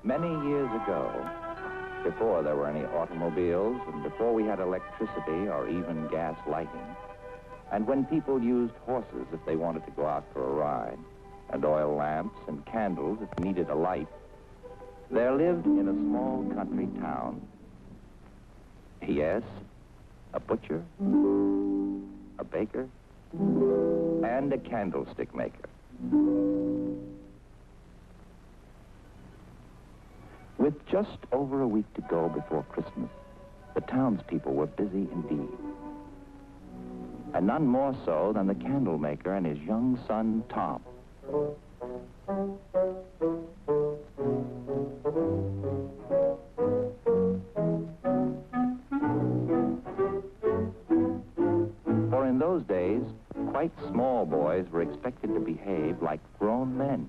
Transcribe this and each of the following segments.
Many years ago, before there were any automobiles and before we had electricity or even gas lighting, and when people used horses if they wanted to go out for a ride, and oil lamps and candles if they needed a light, there lived in a small country town, yes, a butcher, a baker, and a candlestick maker. With just over a week to go before Christmas, the townspeople were busy indeed. And none more so than the candlemaker and his young son, Tom. For in those days, quite small boys were expected to behave like grown men.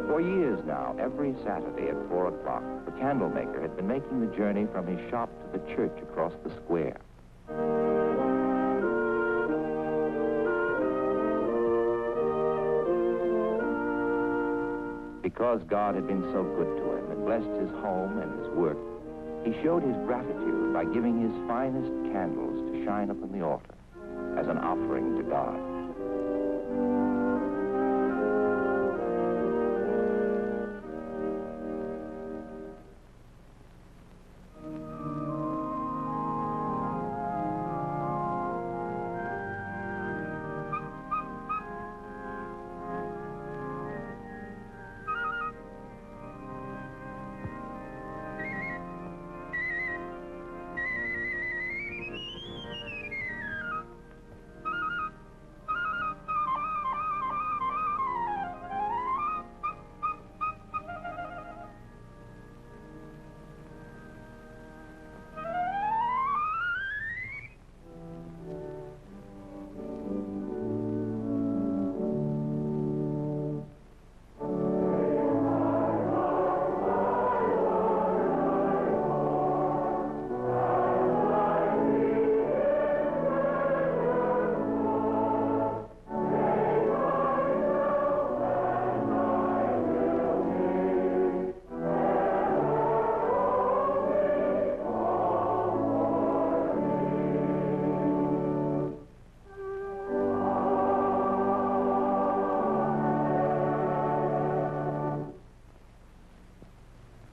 For years now, every Saturday at 4 o'clock, the candlemaker had been making the journey from his shop to the church across the square. Because God had been so good to him and blessed his home and his work, he showed his gratitude by giving his finest candles to shine upon the altar as an offering to God.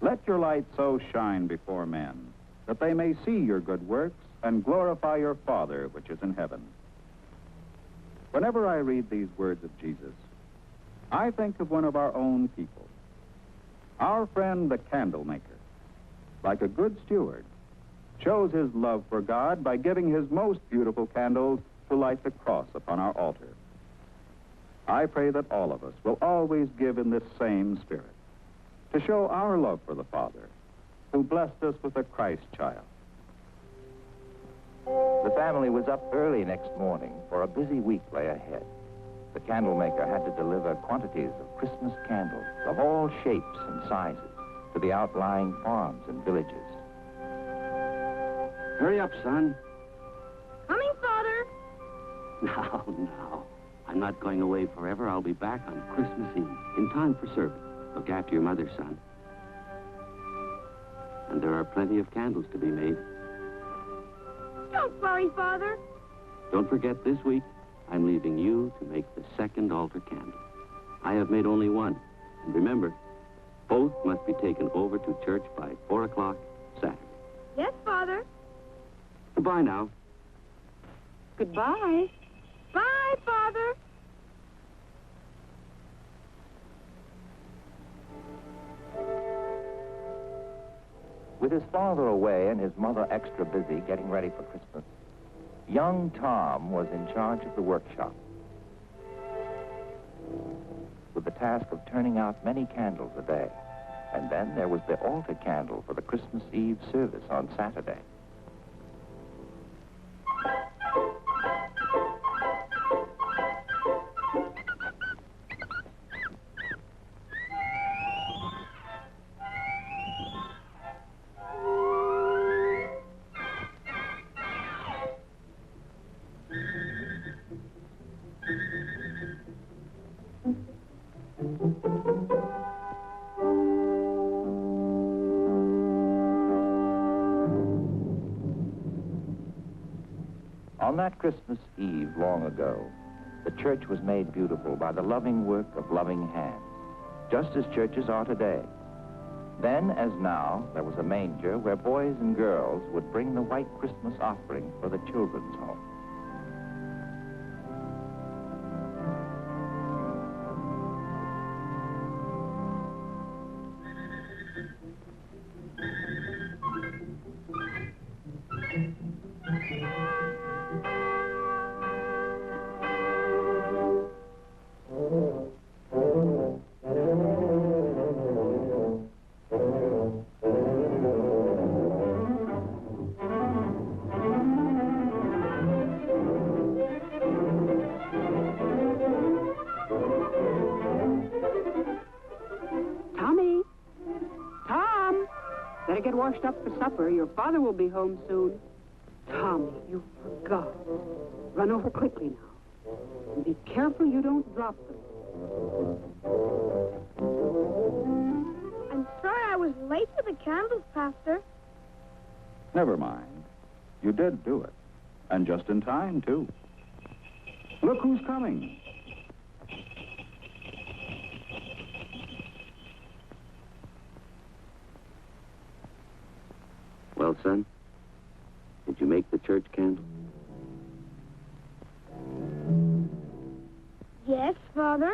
Let your light so shine before men, that they may see your good works and glorify your Father which is in heaven. Whenever I read these words of Jesus, I think of one of our own people, our friend the candlemaker. Like a good steward, shows his love for God by giving his most beautiful candles to light the cross upon our altar. I pray that all of us will always give in this same spirit, to show our love for the Father, who blessed us with a Christ child. The family was up early next morning, for a busy week lay ahead. The candlemaker had to deliver quantities of Christmas candles of all shapes and sizes to the outlying farms and villages. Hurry up, son. Coming, Father. Now. I'm not going away forever. I'll be back on Christmas Eve, in time for service. Look after your mother, son. And there are plenty of candles to be made. Don't worry, Father. Don't forget, this week, I'm leaving you to make the second altar candle. I have made only one. And remember, both must be taken over to church by 4 o'clock Saturday. Yes, Father. Goodbye now. Goodbye. Bye. Bye, Father. With his father away and his mother extra busy getting ready for Christmas, young Tom was in charge of the workshop, with the task of turning out many candles a day. And then there was the altar candle for the Christmas Eve service on Saturday. On that Christmas Eve long ago, the church was made beautiful by the loving work of loving hands, just as churches are today. Then, as now, there was a manger where boys and girls would bring the white Christmas offering for the children's home. Tommy! Tom! Better get washed up for supper. Your father will be home soon. Tommy, you forgot. Run over quickly now. And be careful you don't drop them. I'm sorry I was late for the candles, Pastor. Never mind. You did do it. And just in time, too. Look who's coming. Well, son, did you make the church candle? Yes, Father.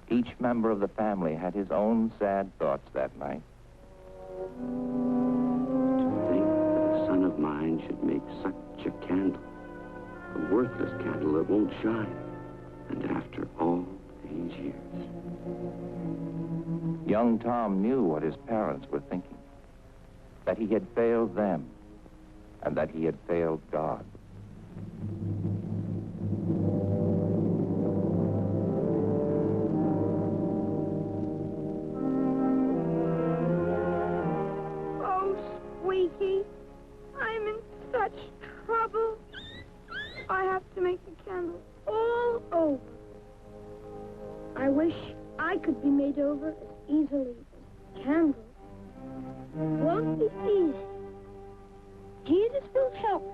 Each member of the family had his own sad thoughts that night. To think that a son of mine should make such a candle, a worthless candle that won't shine, and after all these years. Young Tom knew what his parents were thinking, that he had failed them, and that he had failed God. Oh, Squeaky, I'm in such trouble. I have to make the candle all over. I wish I could be made over as easily as candles. Won't be easy. Jesus will help.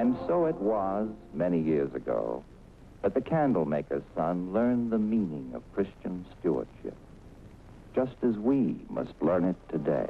And so it was many years ago that the Candlemaker's son learned the meaning of Christian stewardship, just as we must learn it today.